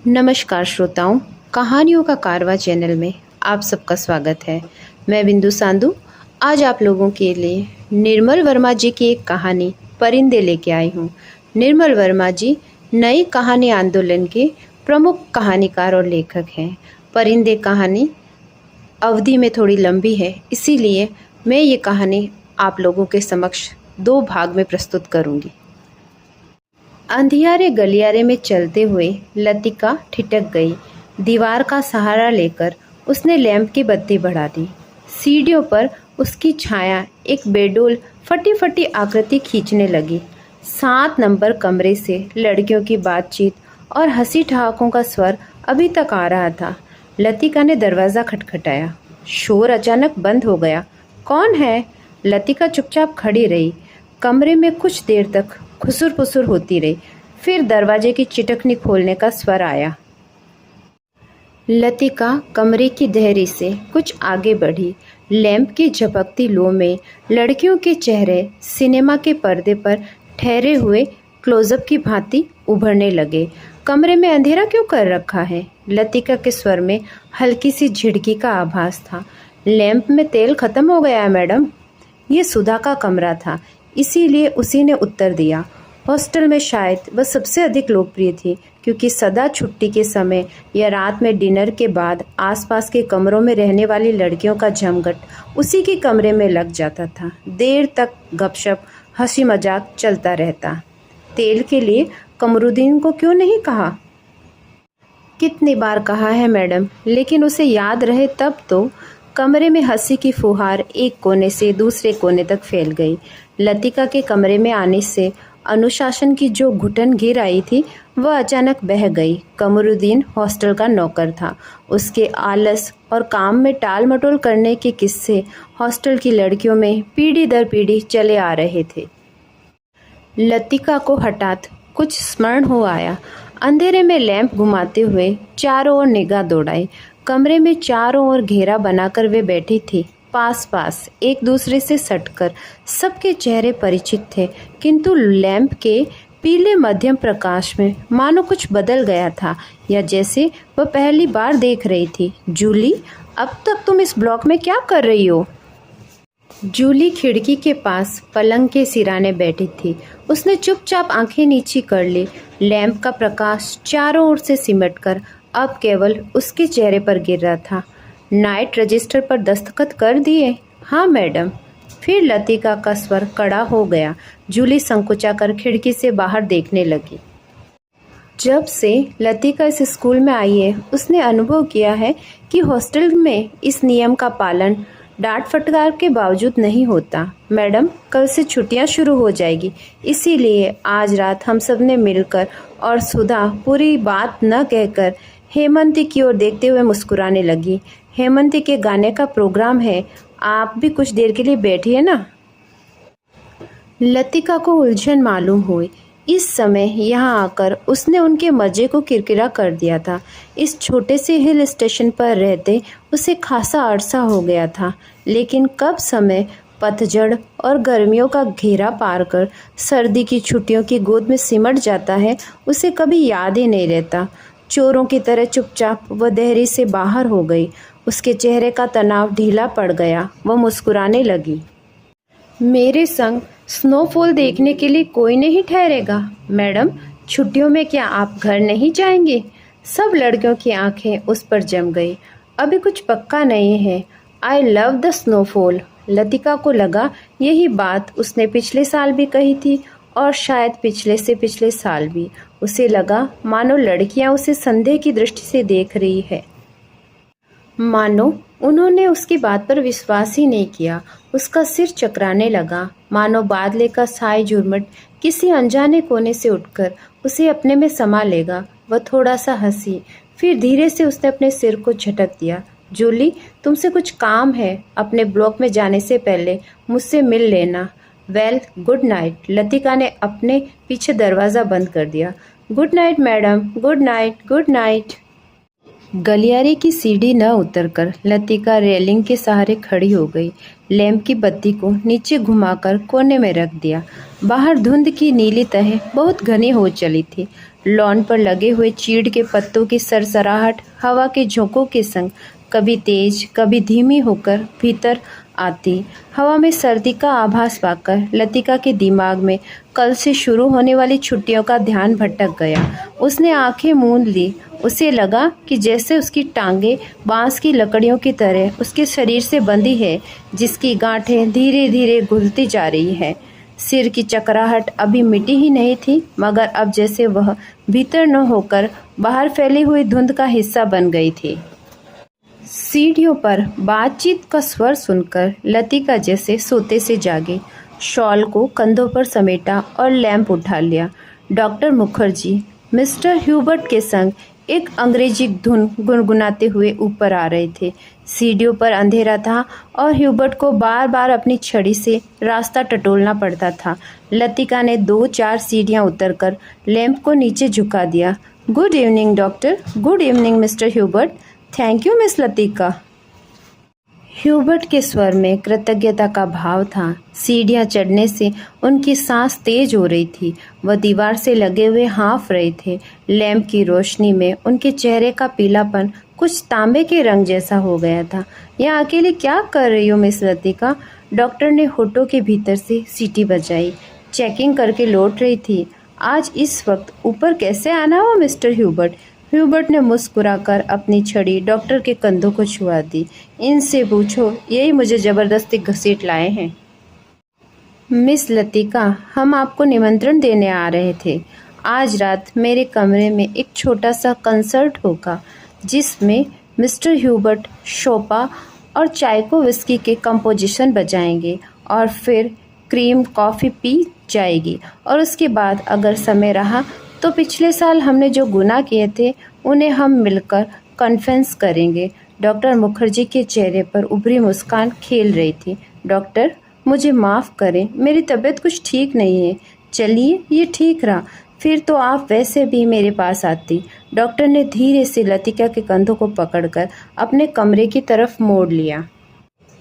नमस्कार श्रोताओं, कहानियों का कारवां चैनल में आप सबका स्वागत है। मैं बिंदु सांधु आज आप लोगों के लिए निर्मल वर्मा जी की एक कहानी परिंदे लेके आई हूँ। निर्मल वर्मा जी नई कहानी आंदोलन के प्रमुख कहानीकार और लेखक हैं। परिंदे कहानी अवधि में थोड़ी लंबी है, इसीलिए मैं ये कहानी आप लोगों के समक्ष 2 भाग में प्रस्तुत करूँगी। अंधियारे गलियारे में चलते हुए लतिका ठिठक गई। दीवार का सहारा लेकर उसने लैंप की बत्ती बढ़ा दी। सीढ़ियों पर उसकी छाया एक बेडोल फटी फटी आकृति खींचने लगी। 7 नंबर कमरे से लड़कियों की बातचीत और हंसी ठहाकों का स्वर अभी तक आ रहा था। लतिका ने दरवाज़ा खटखटाया। शोर अचानक बंद हो गया। कौन है? लतिका चुपचाप खड़ी रही। कमरे में कुछ देर तक खुसुर पुसुर होती रही। फिर दरवाजे की चिटकनी खोलने का स्वर आया। लतिका कमरे की देहरी से कुछ आगे बढ़ी। लैंप की झपकती लो में लड़कियों के चेहरे सिनेमा के पर्दे पर ठहरे हुए क्लोजअप की भांति उभरने लगे। कमरे में अंधेरा क्यों कर रखा है? लतिका के स्वर में हल्की सी झिड़की का आभास था। लैंप में तेल खत्म हो गया है मैडम। ये सुधा का कमरा था, इसीलिए उसी ने उत्तर दिया। हॉस्टल में शायद वह सबसे अधिक लोकप्रिय थी, क्योंकि सदा छुट्टी के समय या रात में डिनर के बाद आसपास के कमरों में रहने वाली लड़कियों का जमघट उसी के कमरे में लग जाता था। देर तक गपशप हंसी मजाक चलता रहता। तेल के लिए कमरुद्दीन को क्यों नहीं कहा? कितनी बार कहा है मैडम, लेकिन उसे याद रहे तब तो। कमरे में हंसी की फुहार एक कोने से दूसरे कोने तक फैल गई। लतिका के कमरे में आने से अनुशासन की जो घुटन घिर आई थी वह अचानक बह गई। कमरुद्दीन हॉस्टल का नौकर था। उसके आलस और काम में टाल मटोल करने के किस्से हॉस्टल की लड़कियों में पीढ़ी दर पीढ़ी चले आ रहे थे। लतिका को हठात कुछ स्मरण हो आया। अंधेरे में लैंप घुमाते हुए चारों ओर निगाह दौड़ाई। कमरे में चारों ओर घेरा बनाकर वे बैठी थी, पास पास एक दूसरे से सटकर। सबके चेहरे परिचित थे, किंतु लैंप के पीले मध्यम प्रकाश में मानो कुछ बदल गया था, या जैसे वह पहली बार देख रही थी। जूली, अब तक तुम इस ब्लॉक में क्या कर रही हो? जूली खिड़की के पास पलंग के सिराने बैठी थी। उसने चुपचाप आंखें नीची कर ली। लैंप का प्रकाश चारों ओर से सिमटकर अब केवल उसके चेहरे पर गिर रहा था। नाइट रजिस्टर पर दस्तखत कर दिए? हाँ मैडम। फिर लतिका का स्वर कड़ा हो गया। जूली संकुचा कर खिड़की से बाहर देखने लगी। जब से लतिका इस स्कूल में आई है, उसने अनुभव किया है कि हॉस्टल में इस नियम का पालन डांट फटकार के बावजूद नहीं होता। मैडम, कल से छुट्टियां शुरू हो जाएगी, इसीलिए आज रात हम सब ने मिलकर, और सुधा पूरी बात न कहकर हेमंती की ओर देखते हुए मुस्कुराने लगी। हेमंती के गाने का प्रोग्राम है, आप भी कुछ देर के लिए बैठिए ना। लतिका को उलझन मालूम हुई। इस समय यहाँ आकर उसने उनके मज़े को किरकिरा कर दिया था। इस छोटे से हिल स्टेशन पर रहते उसे खासा अरसा हो गया था, लेकिन कब समय पतझड़ और गर्मियों का घेरा पार कर सर्दी की छुट्टियों की गोद में सिमट जाता है, उसे कभी याद ही नहीं रहता। चोरों की तरह चुपचाप वह देहरी से बाहर हो गई। उसके चेहरे का तनाव ढीला पड़ गया। वह मुस्कुराने लगी। मेरे संग स्नोफॉल देखने के लिए कोई नहीं ठहरेगा? मैडम, छुट्टियों में क्या आप घर नहीं जाएंगे? सब लड़कियों की आंखें उस पर जम गई। अभी कुछ पक्का नहीं है। I love the snowfall. Latika को लगा यही बात उसने पिछले साल भी कही थी, और शायद पिछले से पिछले साल भी। उसे लगा मानो लड़कियां उसे संदेह की दृष्टि से देख रही है, मानो उन्होंने उसकी बात पर विश्वास ही नहीं किया। उसका सिर चकराने लगा, मानो बादले का साए झुरमुट किसी अनजाने कोने से उठकर उसे अपने में समा लेगा। वह थोड़ा सा हंसी, फिर धीरे से उसने अपने सिर को झटक दिया। जूली, तुमसे कुछ काम है। अपने ब्लॉक में जाने से पहले मुझसे मिल लेना। Well, good night. लतिका ने अपने पीछे दरवाज़ा बंद कर दिया। Good night madam. Good night. Good night. गलियारे की सीढ़ी न उतरकर लतिका रेलिंग के सहारे खड़ी हो गई। लैंप की बत्ती को नीचे घुमाकर कोने में रख दिया। बाहर धुंध की नीली तह बहुत घनी हो चली थी। लॉन पर लगे हुए चीड़ के पत्तों की सरसराहट हवा के झोंकों के संग कभी तेज कभी धीमी होकर भीतर आती। हवा में सर्दी का आभास पाकर लतिका के दिमाग में कल से शुरू होने वाली छुट्टियों का ध्यान भटक गया। उसने आंखें मूंद ली। उसे लगा कि जैसे उसकी टांगें बांस की लकड़ियों की तरह उसके शरीर से बंधी है, जिसकी गांठें धीरे धीरे घुलती जा रही है। सिर की चकराहट अभी मिटी ही नहीं थी, मगर अब जैसे वह भीतर न होकर बाहर फैली हुई धुंध का हिस्सा बन गई थी। सीढ़ियों पर बातचीत का स्वर सुनकर लतिका जैसे सोते से जागी। शॉल को कंधों पर समेटा और लैंप उठा लिया। डॉक्टर मुखर्जी मिस्टर ह्यूबर्ट के संग एक अंग्रेजी धुन गुनगुनाते हुए ऊपर आ रहे थे। सीढ़ियों पर अंधेरा था और ह्यूबर्ट को बार बार अपनी छड़ी से रास्ता टटोलना पड़ता था। लतिका ने 2-4 सीढ़ियां उतरकर लैंप को नीचे झुका दिया। Good evening doctor. Good evening mister Hubert. Thank you miss Latika. Hubert के स्वर में कृतज्ञता का भाव था। सीढ़ियां चढ़ने से उनकी सांस तेज हो रही थी। वह दीवार से लगे हुए हाँफ रहे थे। लैंप की रोशनी में उनके चेहरे का पीलापन कुछ तांबे के रंग जैसा हो गया था। यहाँ अकेले क्या कर रही हो मिस लतिका? डॉक्टर ने होठों के भीतर से सीटी बजाई। चेकिंग करके लौट रही थी। आज इस वक्त ऊपर कैसे आना हो मिस्टर ह्यूबर्ट? ह्यूबर्ट ने मुस्कुराकर अपनी छड़ी डॉक्टर के कंधों को छुआ दी। इनसे पूछो, यही मुझे जबरदस्ती घसीट लाए हैं। मिस लतिका, हम आपको निमंत्रण देने आ रहे थे। आज रात मेरे कमरे में एक छोटा सा कंसर्ट होगा, जिसमें मिस्टर ह्यूबर्ट शोपा और चाइकोविस्की के कंपोजिशन बजाएंगे और फिर क्रीम कॉफ़ी पी जाएगी। और उसके बाद अगर समय रहा तो पिछले साल हमने जो गुनाह किए थे उन्हें हम मिलकर कन्फेस करेंगे। डॉक्टर मुखर्जी के चेहरे पर उभरी मुस्कान खेल रही थी। डॉक्टर, मुझे माफ़ करें, मेरी तबीयत कुछ ठीक नहीं है। चलिए, ये ठीक रहा, फिर तो आप वैसे भी मेरे पास आती। डॉक्टर ने धीरे से लतिका के कंधों को पकड़कर अपने कमरे की तरफ मोड़ लिया।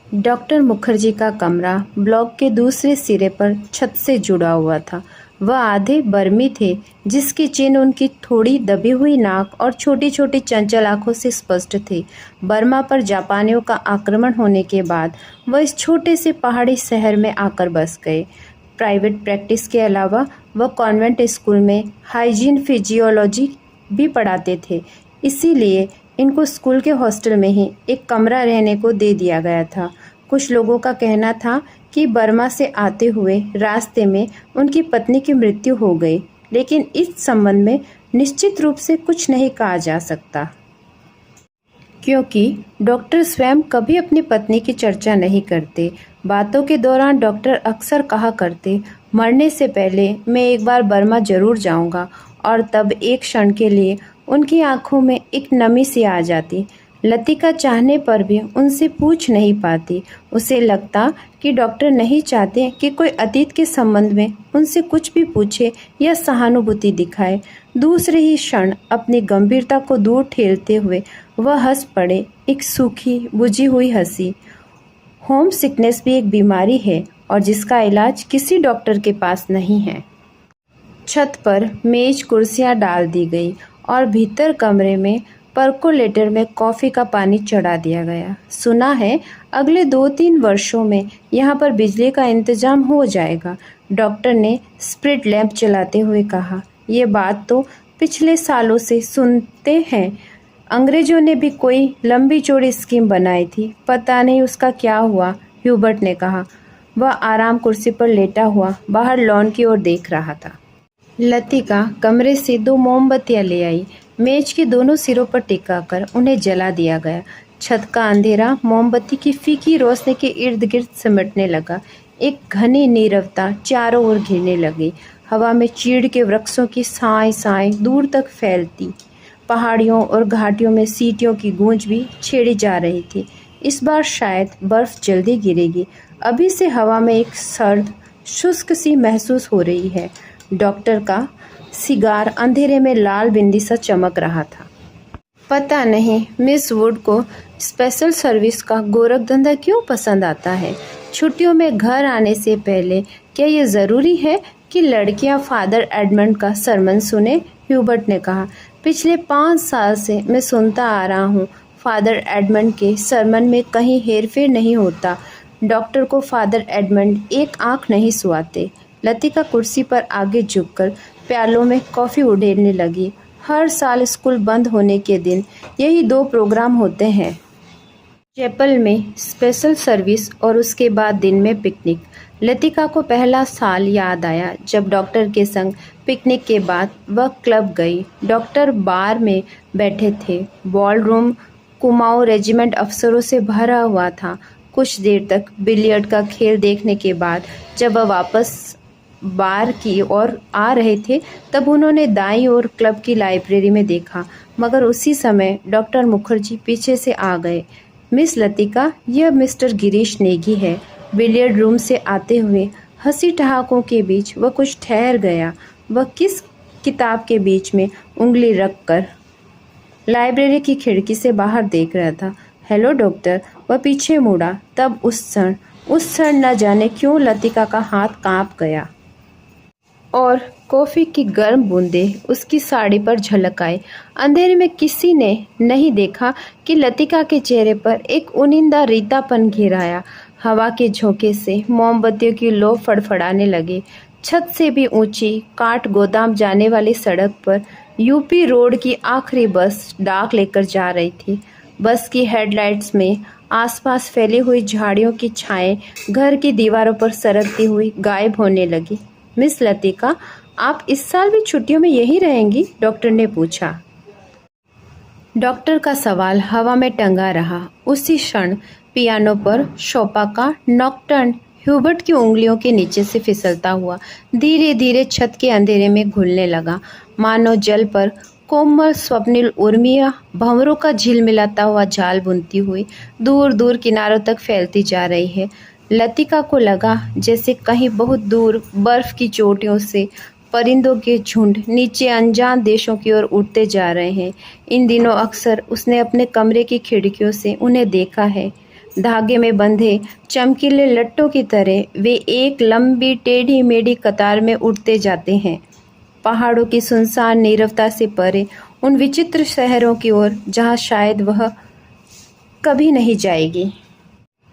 डॉक्टर मुखर्जी का कमरा ब्लॉक के दूसरे सिरे पर छत से जुड़ा हुआ था। वह आधे बर्मी थे, जिसके चिन्ह उनकी थोड़ी दबी हुई नाक और छोटी छोटी चंचल आंखों से स्पष्ट थे। बर्मा पर जापानियों का आक्रमण होने के बाद वह इस छोटे से पहाड़ी शहर में आकर बस गए। प्राइवेट प्रैक्टिस के अलावा वह कॉन्वेंट स्कूल में हाइजीन फिजियोलॉजी भी पढ़ाते थे, इसीलिए इनको स्कूल के हॉस्टल में ही एक कमरा रहने को दे दिया गया था। कुछ लोगों का कहना था कि बर्मा से आते हुए रास्ते में उनकी पत्नी की मृत्यु हो गई, लेकिन इस संबंध में निश्चित रूप से कुछ नहीं कहा जा सकता, क्योंकि डॉक्टर स्वयं कभी अपनी पत्नी की चर्चा नहीं करते। बातों के दौरान डॉक्टर अक्सर कहा करते, मरने से पहले मैं एक बार बर्मा जरूर जाऊंगा, और तब एक क्षण के लिए उनकी आंखों में एक नमी सी आ जाती। लतिका चाहने पर भी उनसे पूछ नहीं पाती। उसे लगता कि डॉक्टर नहीं चाहते कि कोई अतीत के संबंध में उनसे कुछ भी पूछे या सहानुभूति दिखाए। दूसरे ही क्षण अपनी गंभीरता को दूर ठेलते हुए वह हंस पड़े, एक सूखी बुझी हुई हंसी। होम सिकनेस भी एक बीमारी है और जिसका इलाज किसी डॉक्टर के पास नहीं है। छत पर मेज कुर्सियां डाल दी गई और भीतर कमरे में परकोलेटर में कॉफ़ी का पानी चढ़ा दिया गया। सुना है अगले 2-3 वर्षों में यहाँ पर बिजली का इंतज़ाम हो जाएगा, डॉक्टर ने स्प्रिट लैंप चलाते हुए कहा। ये बात तो पिछले सालों से सुनते हैं। अंग्रेज़ों ने भी कोई लंबी चौड़ी स्कीम बनाई थी, पता नहीं उसका क्या हुआ, ह्यूबर्ट ने कहा। वह आराम कुर्सी पर लेटा हुआ बाहर लॉन की ओर देख रहा था। लतिका कमरे से 2 मोमबत्तियाँ ले आई। मेज के दोनों सिरों पर टिकाकर उन्हें जला दिया गया। छत का अंधेरा मोमबत्ती की फीकी रोशनी के इर्द गिर्द सिमटने लगा। एक घनी नीरवता चारों ओर घिरने लगी। हवा में चीड़ के वृक्षों की साएं साएं दूर तक फैलती। पहाड़ियों और घाटियों में सीटियों की गूंज भी छेड़ी जा रही थी। इस बार शायद बर्फ जल्दी गिरेगी। अभी से हवा में एक सर्द शुष्क सी महसूस हो रही है। डॉक्टर का सिगार अंधेरे में लाल बिंदी सा चमक रहा था। पता नहीं मिस वुड को स्पेशल सर्विस का गोरखधंधा क्यों पसंद आता है। छुट्टियों में घर आने से पहले क्या ये ज़रूरी है कि लड़कियां फादर एडमंड का सरमन सुने? ह्यूबर्ट ने कहा, पिछले 5 साल से मैं सुनता आ रहा हूँ, फादर एडमंड के सरमन में कहीं हेरफेर नहीं होता। डॉक्टर को फादर एडमंड एक आंख नहीं सुआते। लतिका कुर्सी पर आगे झुककर प्यालों में कॉफ़ी उड़ेलने लगी। हर साल स्कूल बंद होने के दिन यही 2 प्रोग्राम होते हैं, चैपल में स्पेशल सर्विस और उसके बाद दिन में पिकनिक। लतिका को पहला साल याद आया जब डॉक्टर के संग पिकनिक के बाद वह क्लब गई। डॉक्टर बार में बैठे थे। बॉल रूम कुमाऊं रेजिमेंट अफसरों से भरा हुआ था। कुछ देर तक बिलियर्ड का खेल देखने के बाद जब वह वापस बार की ओर आ रहे थे तब उन्होंने दाईं ओर क्लब की लाइब्रेरी में देखा, मगर उसी समय डॉक्टर मुखर्जी पीछे से आ गए। मिस लतिका, यह मिस्टर गिरीश नेगी है। बिलियर्ड रूम से आते हुए हंसी ठहाकों के बीच वह कुछ ठहर गया। वह किस किताब के बीच में उंगली रखकर लाइब्रेरी की खिड़की से बाहर देख रहा था। हेलो डॉक्टर, वह पीछे मुड़ा। तब उस क्षण न जाने क्यों लतिका का हाथ कांप गया और कॉफ़ी की गर्म बूंदें उसकी साड़ी पर झलक आई। अंधेरे में किसी ने नहीं देखा कि लतिका के चेहरे पर एक उनिंदा रीतापन घिर आया। हवा के झोंके से मोमबत्तियों की लौ फड़फड़ाने लगे। छत से भी ऊंची काठ गोदाम जाने वाली सड़क पर यूपी रोड की आखिरी बस डाक लेकर जा रही थी। बस की हेडलाइट्स में आसपास फैली हुई झाड़ियों की छाएं घर की दीवारों पर सरकती हुई गायब होने लगी। मिस लतिका, आप इस साल भी छुट्टियों में यहीं रहेंगी? डॉक्टर ने पूछा। डॉक्टर का सवाल हवा में टंगा रहा। उसी क्षण पियानो पर शोपा का नॉकटर्न ह्यूबर्ट की उंगलियों के नीचे से फिसलता हुआ धीरे धीरे छत के अंधेरे में घुलने लगा, मानो जल पर कोमल स्वप्निल उर्मियाँ भंवरों का झिलमिलाता हुआ जाल बुनती हुई दूर दूर किनारों तक फैलती जा रही है। लतिका को लगा जैसे कहीं बहुत दूर बर्फ की चोटियों से परिंदों के झुंड नीचे अनजान देशों की ओर उड़ते जा रहे हैं। इन दिनों अक्सर उसने अपने कमरे की खिड़कियों से उन्हें देखा है। धागे में बंधे चमकीले लट्टों की तरह वे एक लंबी टेढ़ी मेढ़ी कतार में उड़ते जाते हैं, पहाड़ों की सुनसान नीरवता से परे उन विचित्र शहरों की ओर जहाँ शायद वह कभी नहीं जाएगी।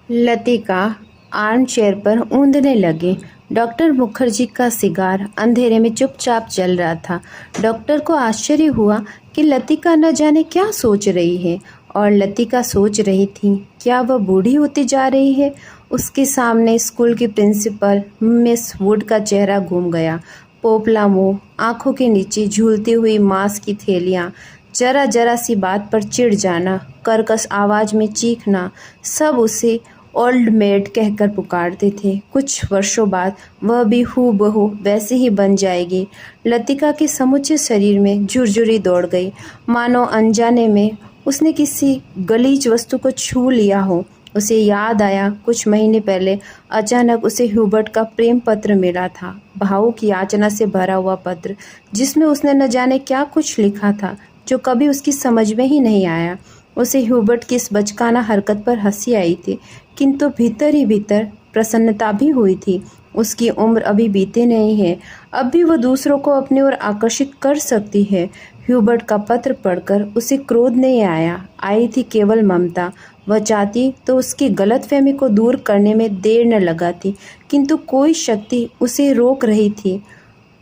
लतिका आर्म चेयर पर ऊँधने लगी। डॉक्टर मुखर्जी का सिगार अंधेरे में चुपचाप जल रहा था। डॉक्टर को आश्चर्य हुआ कि लतिका न जाने क्या सोच रही है, और लतिका सोच रही थी क्या वह बूढ़ी होती जा रही है। उसके सामने स्कूल की प्रिंसिपल मिस वुड का चेहरा घूम गया। पोपला मुंह, आंखों के नीचे झूलती हुई मांस की थैलियाँ, जरा जरा सी बात पर चिढ़ जाना, कर्कश आवाज़ में चीखना, सब उसे ओल्ड मेड कहकर पुकारते थे। कुछ वर्षों बाद वह भी हूबहू वैसे ही बन जाएगी। लतिका के समूचे शरीर में झुरझुरी दौड़ गई, मानो अनजाने में उसने किसी गलीच वस्तु को छू लिया हो। उसे याद आया कुछ महीने पहले अचानक उसे ह्यूबर्ट का प्रेम पत्र मिला था, भावों की याचना से भरा हुआ पत्र, जिसमें उसने न जाने क्या कुछ लिखा था जो कभी उसकी समझ में ही नहीं आया। उसे ह्यूबर्ट की इस बचकाना हरकत पर हंसी आई थी, किंतु भीतर ही भीतर प्रसन्नता भी हुई थी। उसकी उम्र अभी बीते नहीं है, अब भी वह दूसरों को अपनी ओर आकर्षित कर सकती है। ह्यूबर्ट का पत्र पढ़कर उसे क्रोध नहीं आया, आई थी केवल ममता। वह चाहती तो उसकी गलतफहमी को दूर करने में देर न लगाती, किंतु कोई शक्ति उसे रोक रही थी।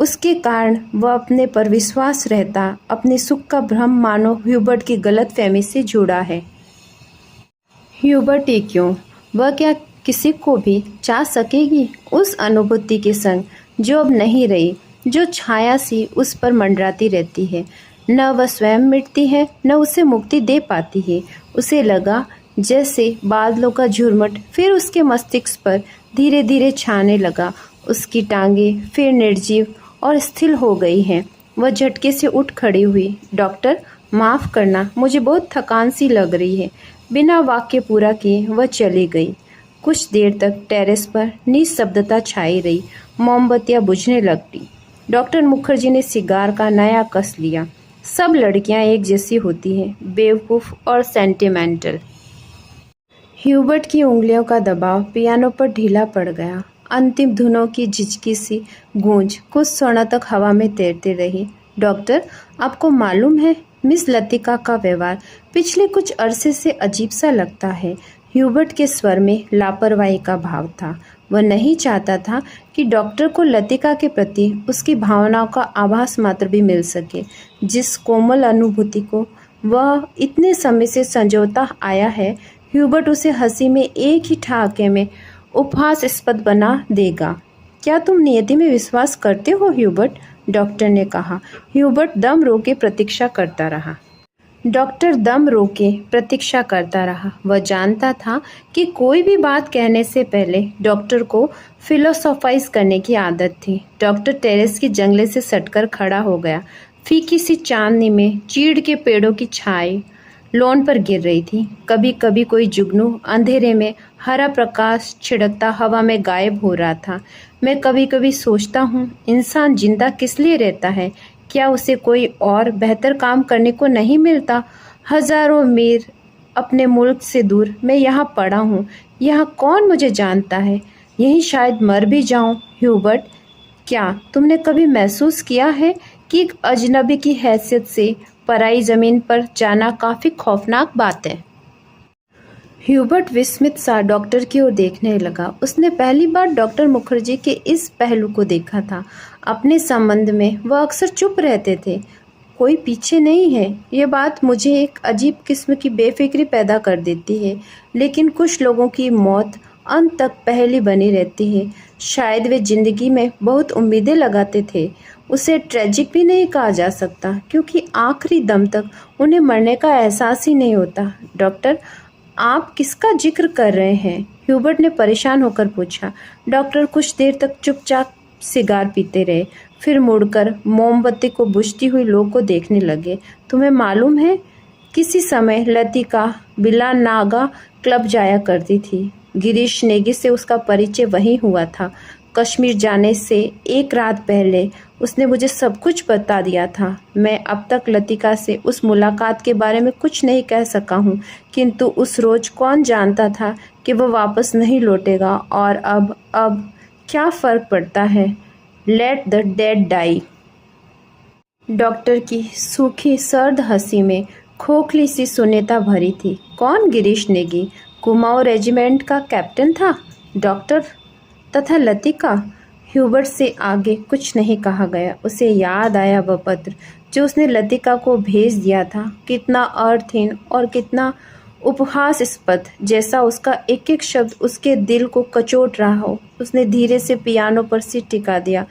उसके कारण वह अपने पर विश्वास रहता, अपने सुख का भ्रम मानो ह्यूबर्ट की गलतफहमी से जुड़ा है। ह्यूबर्ट ही क्यों, वह क्या किसी को भी चाह सकेगी उस अनुभूति के संग जो अब नहीं रही, जो छाया सी उस पर मंडराती रहती है। न वह स्वयं मिटती है, न उसे मुक्ति दे पाती है। उसे लगा जैसे बादलों का झुरमुट फिर उसके मस्तिष्क पर धीरे धीरे छाने लगा। उसकी टांगें फिर निर्जीव और स्थिर हो गई हैं। वह झटके से उठ खड़ी हुई। डॉक्टर, माफ़ करना, मुझे बहुत थकान सी लग रही है। बिना वाक्य पूरा किए वह चली गई। कुछ देर तक टेरेस पर निस्तब्धता छाई रही। मोमबत्तियाँ बुझने लगती। डॉक्टर मुखर्जी ने सिगार का नया कस लिया। सब लड़कियां एक जैसी होती हैं, बेवकूफ़ और सेंटिमेंटल। ह्यूबर्ट की उंगलियों का दबाव पियानो पर ढीला पड़ गया। अंतिम धुनों की झिझकी सी गूंज कुछ क्षणों तक हवा में तैरती रही। डॉक्टर, आपको मालूम है, मिस लतिका का व्यवहार पिछले कुछ अरसे से अजीब सा लगता है। ह्यूबर्ट के स्वर में लापरवाही का भाव था। वह नहीं चाहता था कि डॉक्टर को लतिका के प्रति उसकी भावनाओं का आभास मात्र भी मिल सके। जिस कोमल अनुभूति को वह इतने समय से संजोता आया है, ह्यूबर्ट उसे हंसी में एक ही ठहाके में उपहासास्पद बना देगा। क्या तुम नियति में विश्वास करते हो ह्यूबर्ट? डॉक्टर ने कहा। ह्यूबर्ट दम रोके प्रतीक्षा करता रहा। डॉक्टर दम रोके प्रतीक्षा करता रहा। वह जानता था कि कोई भी बात कहने से पहले डॉक्टर को फिलोसोफाइज करने की आदत थी। डॉक्टर टेरेस की जंगले से सटकर खड़ा हो गया। फीकी सी चांदनी में चीड़ के पेड़ों की छाई लॉन पर गिर रही थी। कभी कभी कोई जुगनू अंधेरे में हरा प्रकाश छिड़कता हवा में गायब हो रहा था। मैं कभी कभी सोचता हूँ, इंसान जिंदा किस लिए रहता है? क्या उसे कोई और बेहतर काम करने को नहीं मिलता? हजारों मील अपने मुल्क से दूर मैं यहाँ पड़ा हूँ। यहाँ कौन मुझे जानता है? यहीं शायद मर भी जाऊँ। ह्यूबर्ट, क्या तुमने कभी महसूस किया है कि एक अजनबी की हैसियत से पराई जमीन पर जाना काफी खौफनाक बात है? ह्यूबर्ट विस्मित सा डॉक्टर की ओर देखने लगा। उसने पहली बार डॉक्टर मुखर्जी के इस पहलू को देखा था। अपने संबंध में वह अक्सर चुप रहते थे। कोई पीछे नहीं है। ये बात मुझे एक अजीब किस्म की बेफिक्री पैदा कर देती है। लेकिन कुछ लोगों की मौत अंत तक पहेली बनी रहती है। शायद वे जिंदगी में बहुत उम्मीदें लगाते थे। उसे ट्रेजिक भी नहीं कहा जा सकता, क्योंकि आखिरी दम तक उन्हें मरने का एहसास ही नहीं होता। डॉक्टर, आप किसका जिक्र कर रहे हैं? ह्यूबर्ट ने परेशान होकर पूछा। डॉक्टर कुछ देर तक चुपचाप सिगार पीते रहे, फिर मुड़कर मोमबत्ती को बुझती हुई लो को देखने लगे। तुम्हें मालूम है, किसी समय लतिका बिला नागा क्लब जाया करती थी। गिरीश नेगी से उसका परिचय वहीं हुआ था। कश्मीर जाने से एक रात पहले उसने मुझे सब कुछ बता दिया था। मैं अब तक लतिका से उस मुलाकात के बारे में कुछ नहीं कह सका हूँ, किंतु उस रोज कौन जानता था कि वह वापस नहीं लौटेगा। और अब क्या फर्क पड़ता है? Let the dead die. Doctor की सूखी सर्द हंसी में खोखली सी शून्यता भरी थी। कौन गिरीश नेगी? कुमाऊं रेजिमेंट का कैप्टन था। डॉक्टर तथा लतिका। ह्यूबर्ट से आगे कुछ नहीं कहा गया। उसे याद आया वह पत्र जो उसने लतिका को भेज दिया था। कितना अर्थहीन और कितना उपहासास्पद, जैसा उसका एक एक शब्द उसके दिल को कचोट रहा हो। उसने धीरे से पियानो पर सिर टिका दिया।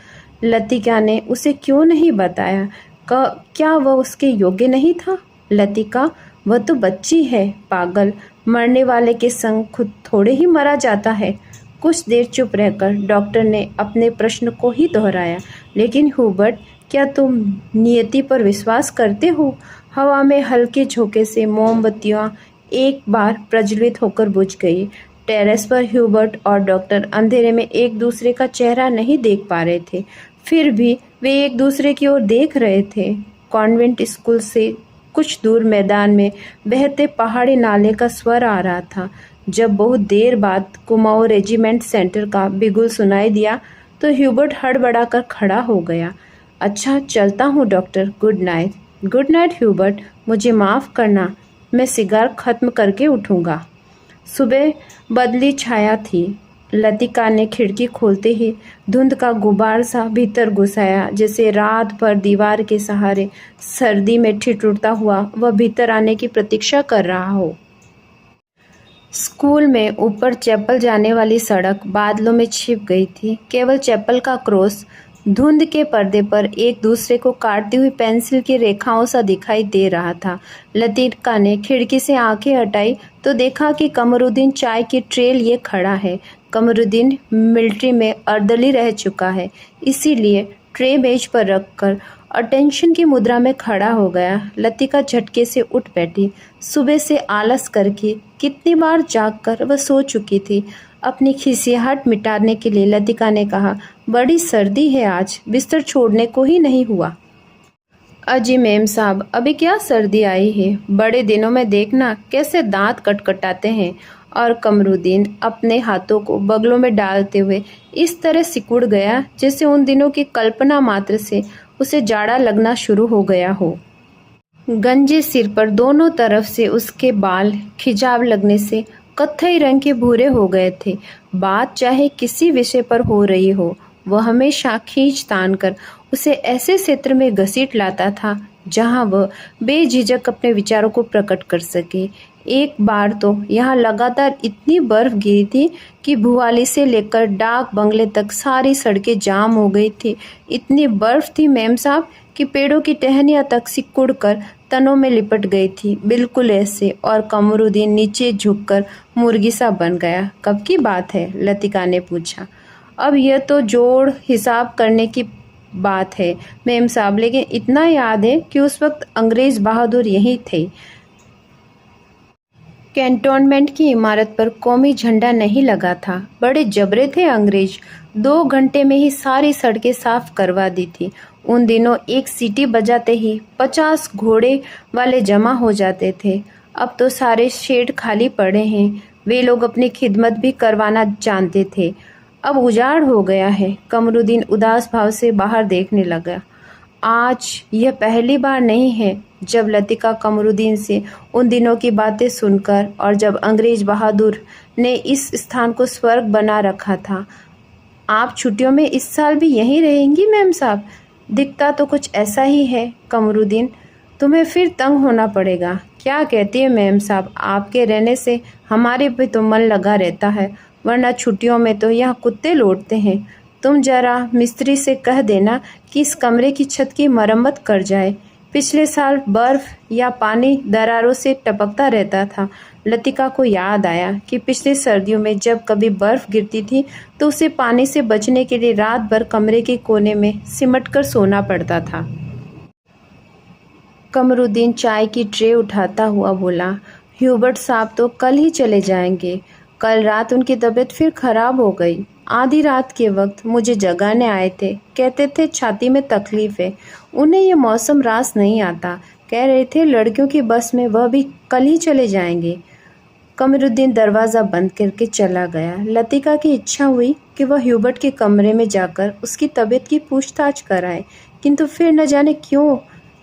लतिका ने उसे क्यों नहीं बताया? क्या वह उसके योग्य नहीं था? लतिका, वह तो बच्ची है। पागल, मरने वाले के संग खुद थोड़े ही मरा जाता है। कुछ देर चुप रहकर डॉक्टर ने अपने प्रश्न को ही दोहराया। लेकिन ह्यूबर्ट, क्या तुम नियति पर विश्वास करते हो? हवा में हल्के झोंके से मोमबत्तियां एक बार प्रज्वलित होकर बुझ गई। टेरेस पर ह्यूबर्ट और डॉक्टर अंधेरे में एक दूसरे का चेहरा नहीं देख पा रहे थे, फिर भी वे एक दूसरे की ओर देख रहे थे। कॉन्वेंट स्कूल से कुछ दूर मैदान में बहते पहाड़ी नाले का स्वर आ रहा था। जब बहुत देर बाद कुमाऊं रेजिमेंट सेंटर का बिगुल सुनाई दिया तो ह्यूबर्ट हड़बड़ाकर खड़ा हो गया। अच्छा, चलता हूँ doctor. Good night. Good night Hubert. मुझे माफ़ करना, मैं सिगार खत्म करके उठूँगा। सुबह बदली छाया थी। लतिका ने खिड़की खोलते ही धुंध का गुबार सा भीतर घुसाया, जैसे रात भर दीवार के सहारे सर्दी में ठिठुरता हुआ वह भीतर आने की प्रतीक्षा कर रहा हो। स्कूल में ऊपर चैपल जाने वाली सड़क बादलों में छिप गई थी। केवल चैपल का क्रॉस धुंध के पर्दे पर एक दूसरे को काटती हुई पेंसिल की रेखाओं सा दिखाई दे रहा था। लतिका ने खिड़की से आंखें हटाई तो देखा कि कमरुद्दीन चाय की ट्रे लिए खड़ा है। कमरुद्दीन मिलिट्री में अर्दली रह चुका है, इसीलिए ट्रे मेज पर रखकर अटेंशन की मुद्रा में खड़ा हो गया। लतिका झटके से उठ बैठी। सुबह से आलस करके कितनी बार जागकर वह सो चुकी थी। अपनी खिसियाहट मिटाने के लिए लतिका ने कहा, बड़ी सर्दी है आज, बिस्तर छोड़ने को ही नहीं हुआ। अजी मेम साहब, अभी क्या सर्दी आई है, बड़े दिनों में देखना कैसे दांत कटकटाते हैं। और कमरुद्दीन अपने हाथों को बगलों में डालते हुए इस तरह सिकुड़ गया जैसे उन दिनों की कल्पना मात्र से उसे जाड़ा लगना शुरू हो गया हो। गंजे सिर पर दोनों तरफ से उसके बाल खिंचाव लगने से कत्थई रंग के भूरे हो गए थे। बात चाहे किसी विषय पर हो रही हो, वह हमेशा खींच तान कर उसे ऐसे क्षेत्र में घसीट लाता था जहां वह बेझिझक अपने विचारों को प्रकट कर सके। एक बार तो यहाँ लगातार इतनी बर्फ गिरी थी कि भुवाली से लेकर डाक बंगले तक सारी सड़कें जाम हो गई थी। इतनी बर्फ थी मेम साहब कि पेड़ों की टहनियां तक सिकुड़ कर तनों में लिपट गई थी, बिल्कुल ऐसे। और कमरुद्दीन नीचे झुककर मुर्गी सा बन गया। कब की बात है? लतिका ने पूछा। अब यह तो जोड़ हिसाब करने की बात है मेम साहब, लेकिन इतना याद है कि उस वक्त अंग्रेज बहादुर यहीं थे। कैंटोनमेंट की इमारत पर कौमी झंडा नहीं लगा था। बड़े जबरे थे अंग्रेज, 2 घंटे में ही सारी सड़कें साफ करवा दी थी। उन दिनों एक सीटी बजाते ही 50 घोड़े वाले जमा हो जाते थे। अब तो सारे शेड खाली पड़े हैं। वे लोग अपनी खिदमत भी करवाना जानते थे। अब उजाड़ हो गया है। कमरुद्दीन उदास भाव से बाहर देखने लगा। आज यह पहली बार नहीं है जब लतिका कमरुद्दीन से उन दिनों की बातें सुनकर, और जब अंग्रेज बहादुर ने इस स्थान को स्वर्ग बना रखा था। आप छुट्टियों में इस साल भी यहीं रहेंगी मेम साहब? दिखता तो कुछ ऐसा ही है कमरुद्दीन। तुम्हें फिर तंग होना पड़ेगा। क्या कहती है मेम साहब, आपके रहने से हमारे भी तो मन लगा रहता है, वरना छुट्टियों में तो यहाँ कुत्ते लौटते हैं। तुम जरा मिस्त्री से कह देना कि इस कमरे की छत की मरम्मत कर जाए। पिछले साल बर्फ या पानी दरारों से टपकता रहता था। लतिका को याद आया कि पिछली सर्दियों में जब कभी बर्फ गिरती थी तो उसे पानी से बचने के लिए रात भर कमरे के कोने में सिमट कर सोना पड़ता था। कमरुद्दीन चाय की ट्रे उठाता हुआ बोला, ह्यूबर्ट साहब तो कल ही चले जाएंगे। कल रात उनकी तबीयत फिर खराब हो गई। आधी रात के वक्त मुझे जगाने आए थे। कहते थे छाती में तकलीफ है। उन्हें ये मौसम रास नहीं आता। कह रहे थे लड़कियों की बस में वह भी कल ही चले जाएंगे। कमरुद्दीन दरवाज़ा बंद करके चला गया। लतिका की इच्छा हुई कि वह ह्यूबर्ट के कमरे में जाकर उसकी तबीयत की पूछताछ कराए, किंतु फिर न जाने क्यों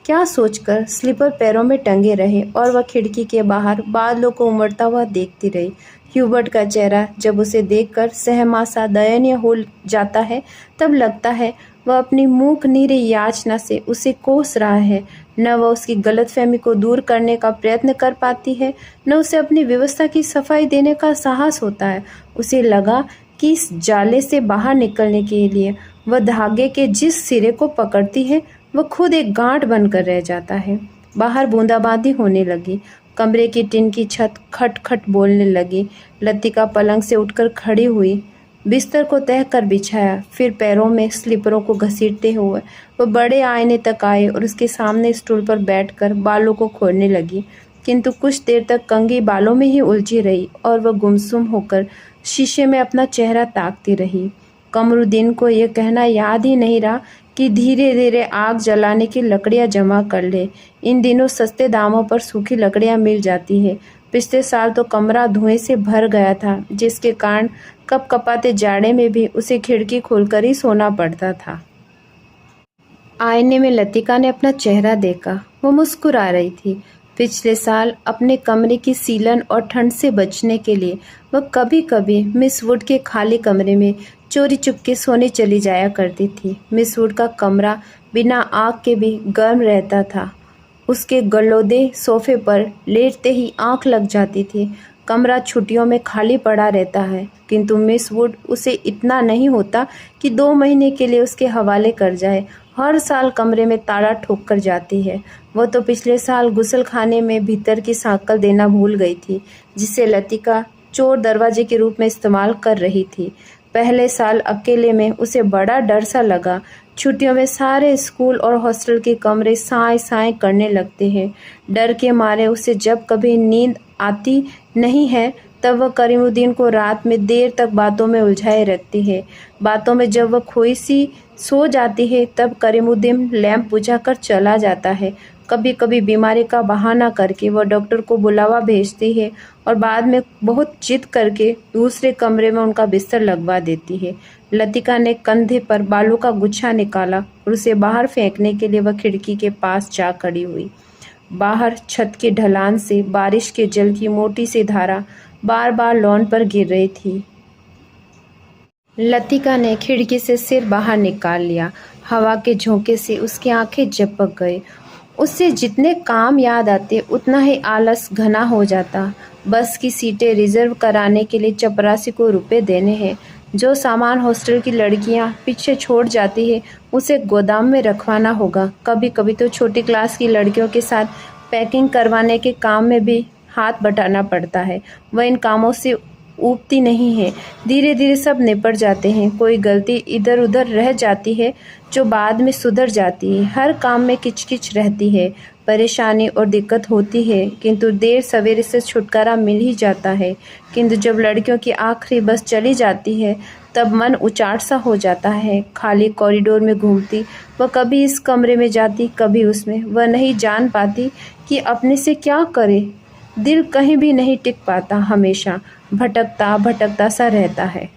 क्या सोचकर स्लीपर पैरों में टंगे रहे और वह खिड़की के बाहर बादलों को उमड़ता हुआ देखती रही। ह्यूबर्ट का चेहरा जब उसे देखकर सहमा सा दयनीय हो जाता है, तब लगता है वह अपनी मूक नीरी याचना से उसे कोस रहा है। न वह उसकी गलतफहमी को दूर करने का प्रयत्न कर पाती है, न उसे अपनी व्यवस्था की सफाई देने का साहस होता है। उसे लगा कि इस जाले से बाहर निकलने के लिए वह धागे के जिस सिरे को पकड़ती है वह खुद एक गांठ बनकर रह जाता है। बाहर बूंदाबांदी होने लगी। कमरे की टिन की छत खट खट बोलने लगी। लतिका पलंग से उठकर खड़ी हुई, बिस्तर को तह कर बिछाया, फिर पैरों में स्लीपरों को घसीटते हुए वह बड़े आईने तक आए और उसके सामने स्टूल पर बैठकर बालों को खोलने लगी। किंतु कुछ देर तक कंघी बालों में ही उलझी रही और वह गुमसुम होकर शीशे में अपना चेहरा ताकती रही। कमरुद्दीन को यह कहना याद ही नहीं रहा कि धीरे धीरे आग जलाने की लकड़ियां जमा कर ले। इन दिनों सस्ते दामों पर सूखी लकड़ियां मिल जाती है। पिछले साल तो कमरा धुएं से भर गया था, जिसके कारण कपकपाते जाड़े में भी उसे खिड़की खोलकर ही सोना पड़ता था। आईने में लतिका ने अपना चेहरा देखा। वो मुस्कुरा रही थी। पिछले साल अपने कमरे की सीलन और ठंड से बचने के लिए वह कभी कभी मिस वुड के खाली कमरे में चोरी चुपके सोने चली जाया करती थी। मिस वुड का कमरा बिना आग के भी गर्म रहता था। उसके गलोदे सोफे पर लेटते ही आंख लग जाती थी। कमरा छुट्टियों में खाली पड़ा रहता है, किंतु मिस वुड उसे इतना नहीं होता कि 2 महीने के लिए उसके हवाले कर जाए। हर साल कमरे में ताला ठोक कर जाती है। वह तो पिछले साल गुसलखाने में भीतर की सांकल देना भूल गई थी, जिसे लतिका चोर दरवाजे के रूप में इस्तेमाल कर रही थी। पहले साल अकेले में उसे बड़ा डर सा लगा। छुट्टियों में सारे स्कूल और हॉस्टल के कमरे साए साए करने लगते हैं। डर के मारे उसे जब कभी नींद आती नहीं है तब वह करीमुद्दीन को रात में देर तक बातों में उलझाए रखती है। बातों में जब वह खोई सी सो जाती है तब करीमुद्दीन लैंप बुझाकर चला जाता है। कभी कभी बीमारी का बहाना करके वह डॉक्टर को बुलावा भेजती है और बाद में बहुत जिद करके दूसरे कमरे में उनका बिस्तर लगवा देती है। लतिका ने कंधे पर बालों का गुच्छा निकाला और उसे बाहर फेंकने के लिए वह खिड़की के पास जा खड़ी हुई। बाहर छत की ढलान से बारिश के जल की मोटी सी धारा बार बार लॉन पर गिर रही थी। लतिका ने खिड़की से सिर बाहर निकाल लिया। हवा के झोंके से उसकी आंखें झपक गई। उससे जितने काम याद आते उतना ही आलस घना हो जाता। बस की सीटें रिजर्व कराने के लिए चपरासी को रुपए देने हैं। जो सामान हॉस्टल की लड़कियां पीछे छोड़ जाती है उसे गोदाम में रखवाना होगा। कभी कभी तो छोटी क्लास की लड़कियों के साथ पैकिंग करवाने के काम में भी हाथ बटाना पड़ता है। वह इन कामों से ऊबती नहीं है। धीरे धीरे सब निपट जाते हैं। कोई गलती इधर उधर रह जाती है जो बाद में सुधर जाती है। हर काम में किचकिच रहती है, परेशानी और दिक्कत होती है, किंतु देर सवेरे से छुटकारा मिल ही जाता है। किंतु जब लड़कियों की आखिरी बस चली जाती है तब मन उचाट सा हो जाता है। खाली कॉरिडोर में घूमती वह कभी इस कमरे में जाती कभी उसमें। वह नहीं जान पाती कि अपने से क्या करे। दिल कहीं भी नहीं टिक पाता, हमेशा भटकता भटकता सा रहता है।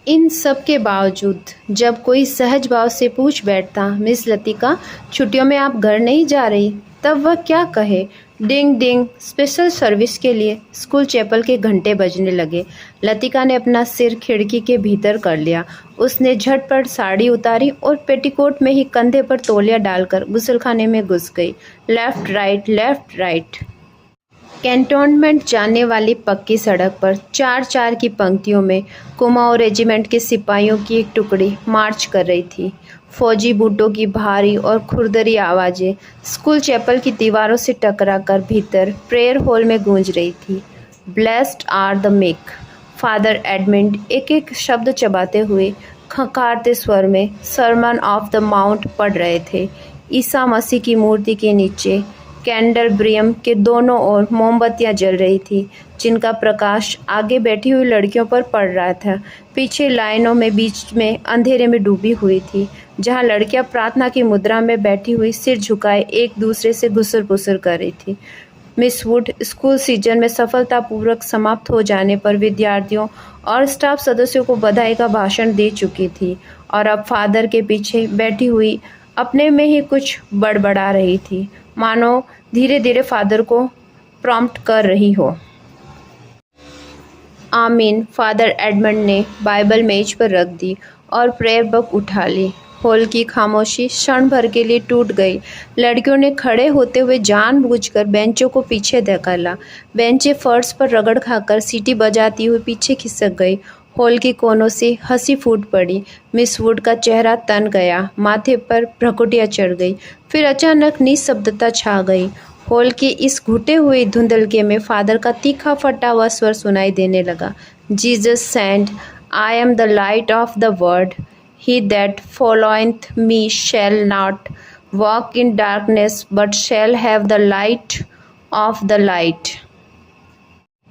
इन सब के बावजूद जब कोई सहज भाव से पूछ बैठता, मिस लतिका छुट्टियों में आप घर नहीं जा रही, तब वह क्या कहे। डिंग डिंग, स्पेशल सर्विस के लिए स्कूल चैपल के घंटे बजने लगे। लतिका ने अपना सिर खिड़की के भीतर कर लिया। उसने झटपट साड़ी उतारी और पेटीकोट में ही कंधे पर तौलिया डालकर गुसलखाने में घुस गई। Left right. कैंटोनमेंट जाने वाली पक्की सड़क पर 4-4 की पंक्तियों में कुमाऊं रेजिमेंट के सिपाहियों की एक टुकड़ी मार्च कर रही थी। फौजी बूटों की भारी और खुरदरी आवाज़ें स्कूल चैपल की दीवारों से टकराकर भीतर प्रेयर हॉल में गूंज रही थी। Blessed are the meek, father Edmund एक एक शब्द चबाते हुए खंखारते स्वर में सरमन ऑफ द माउंट पढ़ रहे थे। ईसा मसीह की मूर्ति के नीचे कैंडलब्रियम के दोनों ओर मोमबत्तियां जल रही थी, जिनका प्रकाश आगे बैठी हुई लड़कियों पर पड़ रहा था। पीछे लाइनों में बीच में अंधेरे में डूबी हुई थी, जहां लड़कियां प्रार्थना की मुद्रा में बैठी हुई सिर झुकाए एक दूसरे से घुसर-पुसर कर रही थी। मिस वुड स्कूल सीजन में सफलतापूर्वक समाप्त हो जाने पर विद्यार्थियों और स्टाफ सदस्यों को बधाई का भाषण दे चुकी थी और अब फादर के पीछे बैठी हुई अपने में ही कुछ बड़बड़ा रही थी, मानो धीरे धीरे फादर को प्रॉम्प्ट कर रही हो। आमीन। फादर एडमंड ने बाइबल मेज पर रख दी और प्रेयर बुक उठा ली। हॉल की खामोशी क्षण भर के लिए टूट गई। लड़कियों ने खड़े होते हुए जानबूझकर बेंचों को पीछे धकेला। बेंचें फर्श पर रगड़ खाकर सीटी बजाती हुई पीछे खिसक गई। हॉल के कोनों से हंसी फूट पड़ी। मिस वुड का चेहरा तन गया, माथे पर भ्रकुटियाँ चढ़ गई। फिर अचानक निस्तब्धता छा गई। हॉल के इस घुटे हुए धुंधलके में फादर का तीखा फटा हुआ स्वर सुनाई देने लगा। Jesus said, I am the light of the world, he that followeth me shall not walk in darkness but shall have the light of the light.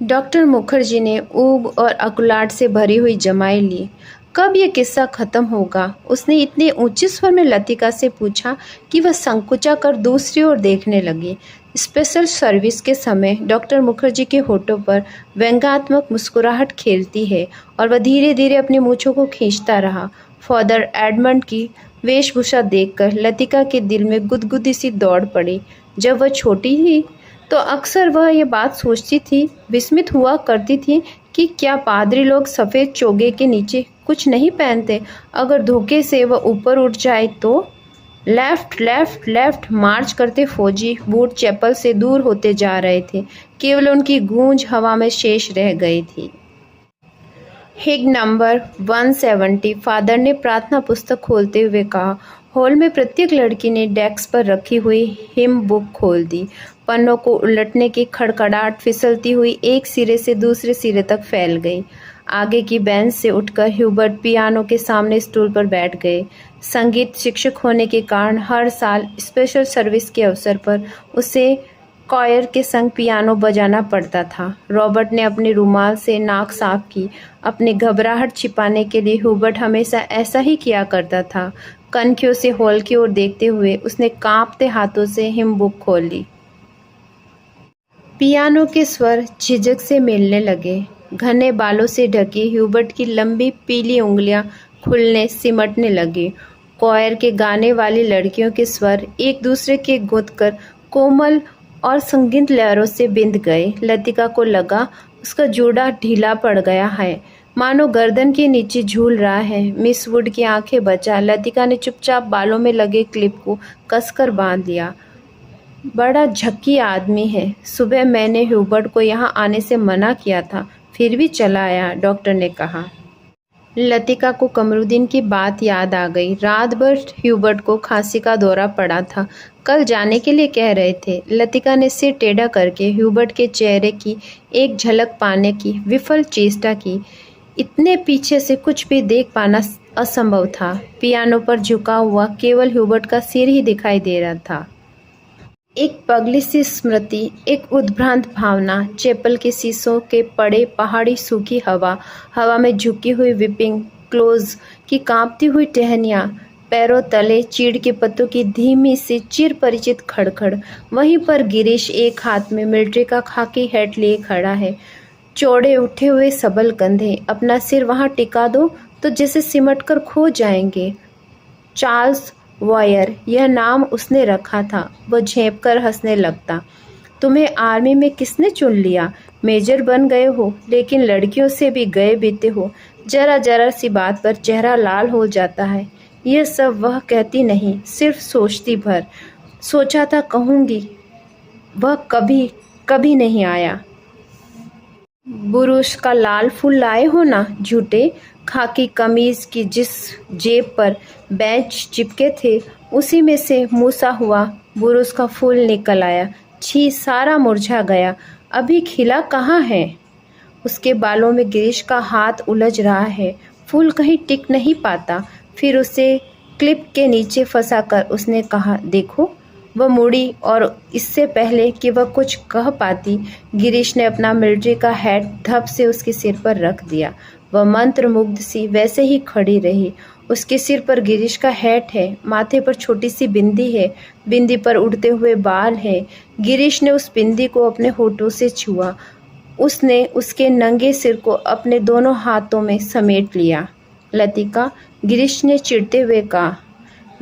Doctor Mukherjee ने ऊब और अकुलाहट से भरी हुई जमाई ली। कब यह किस्सा खत्म होगा? उसने इतने ऊंचे स्वर में लतिका से पूछा कि वह संकुचा कर दूसरी ओर देखने लगी। स्पेशल सर्विस के समय डॉक्टर मुखर्जी के होठों पर व्यंग्यात्मक मुस्कुराहट खेलती है और वह धीरे धीरे अपनी मूंछों को खींचता रहा। फादर एडमंड की वेशभूषा देखकर लतिका के दिल में गुदगुदी सी दौड़ पड़ी। जब वह छोटी थी तो अक्सर वह ये बात सोचती थी, विस्मित हुआ करती थी कि क्या पादरी लोग सफ़ेद चोगे के नीचे कुछ नहीं पहनते? अगर धोखे से वह ऊपर उठ जाए तो? लेफ्ट मार्च करते फौजी बूट चैपल से दूर होते जा रहे थे। केवल उनकी गूंज हवा में शेष रह गई थी। हिग नंबर 170, फादर ने प्रार्थना पुस्तक खोलते हुए कहा। हॉल में प्रत्येक लड़की ने डेस्क पर रखी हुई हिम बुक खोल दी। पन्नों को उलटने की खड़खड़ाहट फिसलती हुई एक सिरे से दूसरे सिरे तक फैल गई। आगे की बेंच से उठकर ह्यूबर्ट पियानो के सामने स्टूल पर बैठ गए। संगीत शिक्षक होने के कारण हर साल स्पेशल सर्विस के अवसर पर उसे कॉयर के संग पियानो बजाना पड़ता था। रॉबर्ट ने अपने रुमाल से नाक साफ की। अपनी घबराहट छिपाने के लिए ह्यूबर्ट हमेशा ऐसा ही किया करता था। कनखियों से हॉल की ओर देखते हुए उसने कांपते हाथों से हिम बुक खोल ली। पियानो के स्वर झिझक से मिलने लगे। घने बालों से ढकी ह्यूबर्ट की लंबी पीली उंगलियां खुलने सिमटने लगी। कॉयर के गाने वाली लड़कियों के स्वर एक दूसरे के गूंथकर कोमल और संगीत लहरों से बिंध गए। लतिका को लगा उसका जूड़ा ढीला पड़ गया है, मानो गर्दन के नीचे झूल रहा है। मिस वुड की आंखें बचा लतिका ने चुपचाप बालों में लगे क्लिप को कसकर बांध लिया। बड़ा झक्की आदमी है। सुबह मैंने ह्यूबर्ट को यहाँ आने से मना किया था, फिर भी चला आया, डॉक्टर ने कहा। लतिका को कमरुद्दीन की बात याद आ गई। रात भर ह्यूबर्ट को खांसी का दौरा पड़ा था, कल जाने के लिए कह रहे थे। लतिका ने सिर टेढ़ा करके ह्यूबर्ट के चेहरे की एक झलक पाने की विफल चेष्टा की। इतने पीछे से कुछ भी देख पाना असंभव था। पियानो पर झुका हुआ केवल ह्यूबर्ट का सिर ही दिखाई दे रहा था। एक पगली सी स्मृति, एक उद्भ्रांत भावना, चैपल के शीशों के पड़े पहाड़ी सूखी हवा में झुकी हुई विपिंग क्लोज की कांपती हुई टहनियाँ, पैरों तले चीड़ के पत्तों की धीमी सी चिर परिचित खड़खड़। वहीं पर गिरीश एक हाथ में मिलिट्री का खाकी हैट लिए खड़ा है, चौड़े उठे हुए सबल कंधे। अपना सिर वहां टिका दो तो जैसे सिमट कर खो जाएंगे। चार्ल्स वॉयर, यह नाम उसने रखा था। वो झेंप कर हंसने लगता। तुम्हें आर्मी में किसने चुन लिया? मेजर बन गए हो, लेकिन लड़कियों से भी गए बीते हो। जरा जरा सी बात पर चेहरा लाल हो जाता है। यह सब वह कहती नहीं, सिर्फ सोचती भर। सोचा था कहूँगी, वह कभी कभी नहीं आया। बुरुश का लाल फूल लाए हो ना? झूठे। खाकी कमीज की जिस जेब पर बैच चिपके थे उसी में से मूसा हुआ बुरुश का फूल निकल आया। छी, सारा मुरझा गया। अभी खिला कहाँ है? उसके बालों में गिरीश का हाथ उलझ रहा है। फूल कहीं टिक नहीं पाता। फिर उसे क्लिप के नीचे फंसाकर उसने कहा, देखो। वह मुड़ी और इससे पहले कि वह कुछ कह पाती, गिरीश ने अपना मिलिट्री का हैट धप से उसके सिर पर रख दिया। वह मंत्रमुग्ध सी वैसे ही खड़ी रही। उसके सिर पर गिरीश का हैट है, माथे पर छोटी सी बिंदी है, बिंदी पर उड़ते हुए बाल है। गिरीश ने उस बिंदी को अपने होठों से छुआ। उसने उसके नंगे सिर को अपने दोनों हाथों में समेट लिया। लतिका, गिरीश ने चिढ़ते हुए कहा।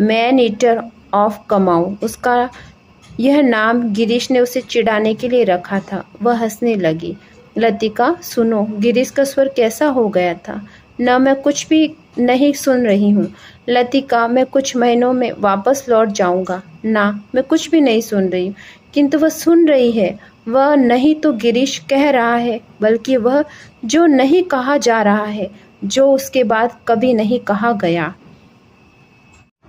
मैन ईटर ऑफ कमाऊ, उसका यह नाम गिरीश ने उसे चिढ़ाने के लिए रखा था। वह हंसने लगी। लतिका, सुनो। गिरीश का स्वर कैसा हो गया था? न, मैं कुछ भी नहीं सुन रही हूँ। लतिका, मैं कुछ महीनों में वापस लौट जाऊंगा। ना, मैं कुछ भी नहीं सुन रही हूँ। किंतु वह सुन रही है। वह नहीं तो गिरीश कह रहा है, बल्कि वह जो नहीं कहा जा रहा है, जो उसके बाद कभी नहीं कहा गया।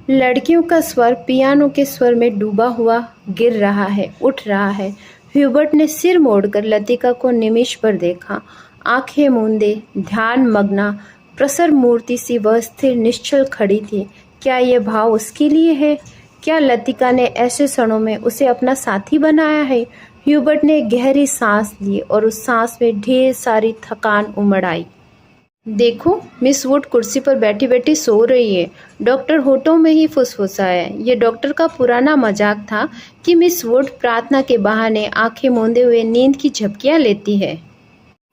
लड़कियों का स्वर पियानो के स्वर में डूबा हुआ गिर रहा है, उठ रहा है। ह्यूबर्ट ने सिर मोड़कर लतिका को निमिष पर देखा। आंखें मूंदे, ध्यान मग्ना, प्रसर मूर्ति सी वह स्थिर निश्चल खड़ी थी। क्या यह भाव उसके लिए है? क्या लतिका ने ऐसे क्षणों में उसे अपना साथी बनाया है? ह्यूबर्ट ने एक गहरी सांस ली और उस सांस में ढेर सारी थकान उमड़ आई। देखो, मिस वुड कुर्सी पर बैठी बैठी सो रही है। डॉक्टर होठों में ही फुसफुसाया। ये डॉक्टर का पुराना मजाक था कि मिस वुड प्रार्थना के बहाने आंखें मूंदे हुए नींद की झपकियां लेती है।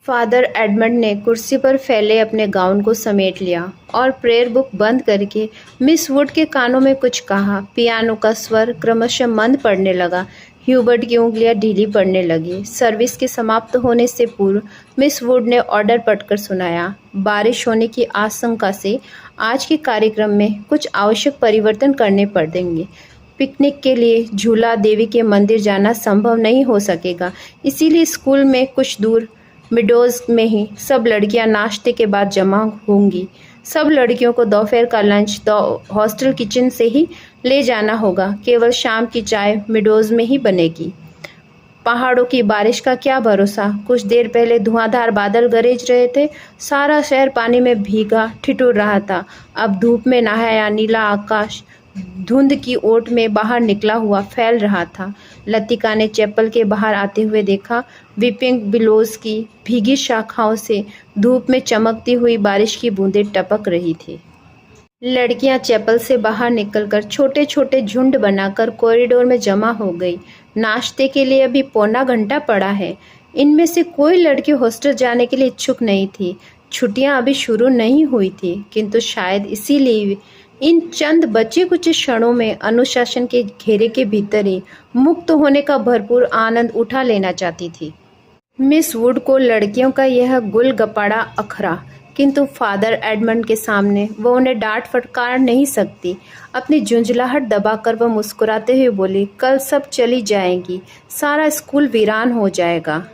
फादर एडमंड ने कुर्सी पर फैले अपने गाउन को समेट लिया और प्रेयर बुक बंद करके मिस वुड के कानों में कुछ कहा। पियानो का स्वर क्रमशः मंद पड़ने लगा। ह्यूबर्ट की उंगलियां ढीली पड़ने लगी। सर्विस के समाप्त होने से पूर्व मिस वुड ने ऑर्डर पढ़कर सुनाया। बारिश होने की आशंका से आज के कार्यक्रम में कुछ आवश्यक परिवर्तन करने पड़ेंगे। पिकनिक के लिए झूला देवी के मंदिर जाना संभव नहीं हो सकेगा, इसीलिए स्कूल में कुछ दूर मिडोज में ही सब लड़कियां नाश्ते के बाद जमा होंगी। सब लड़कियों को दोपहर का लंच हॉस्टल किचन से ही ले जाना होगा। केवल शाम की चाय मिडोज में ही बनेगी। पहाड़ों की बारिश का क्या भरोसा। कुछ देर पहले धुआंधार बादल गरज रहे थे। सारा शहर पानी में भीगा ठिठुर रहा था। अब धूप में नहाया नीला आकाश धुंध की ओट में बाहर निकला हुआ फैल रहा था। लतिका ने चैपल के बाहर आते हुए देखा। वीपिंग बिलोज की भीगी शाखाओं से धूप में चमकती हुई बारिश की बूंदें टपक रही थी। लड़कियां चैपल से बाहर निकलकर छोटे छोटे झुंड बनाकर कॉरिडोर में जमा हो गई। नाश्ते के लिए अभी पौना घंटा पड़ा है। इनमें से कोई लड़की हॉस्टल जाने के लिए इच्छुक नहीं थी। छुट्टियां अभी शुरू नहीं हुई थी, किंतु शायद इसीलिए इन चंद बचे कुछ क्षणों में अनुशासन के घेरे के भीतर ही मुक्त होने का भरपूर आनंद उठा लेना चाहती थी। मिस वुड को लड़कियों का यह गुलगप्पाड़ा अखरा, किंतु फादर एडमंड के सामने वह उन्हें डांट फटकार नहीं सकती। अपनी झुंझलाहट दबाकर वह मुस्कुराते हुए बोली, कल सब चली जाएंगी, सारा स्कूल वीरान हो जाएगा।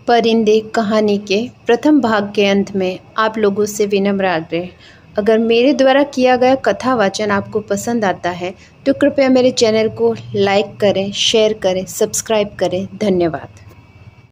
परिंदे कहानी के प्रथम भाग के अंत में आप लोगों से विनम्र आग्रह, अगर मेरे द्वारा किया गया कथा वाचन आपको पसंद आता है तो कृपया मेरे चैनल को लाइक करें, शेयर करें, सब्सक्राइब करें। धन्यवाद।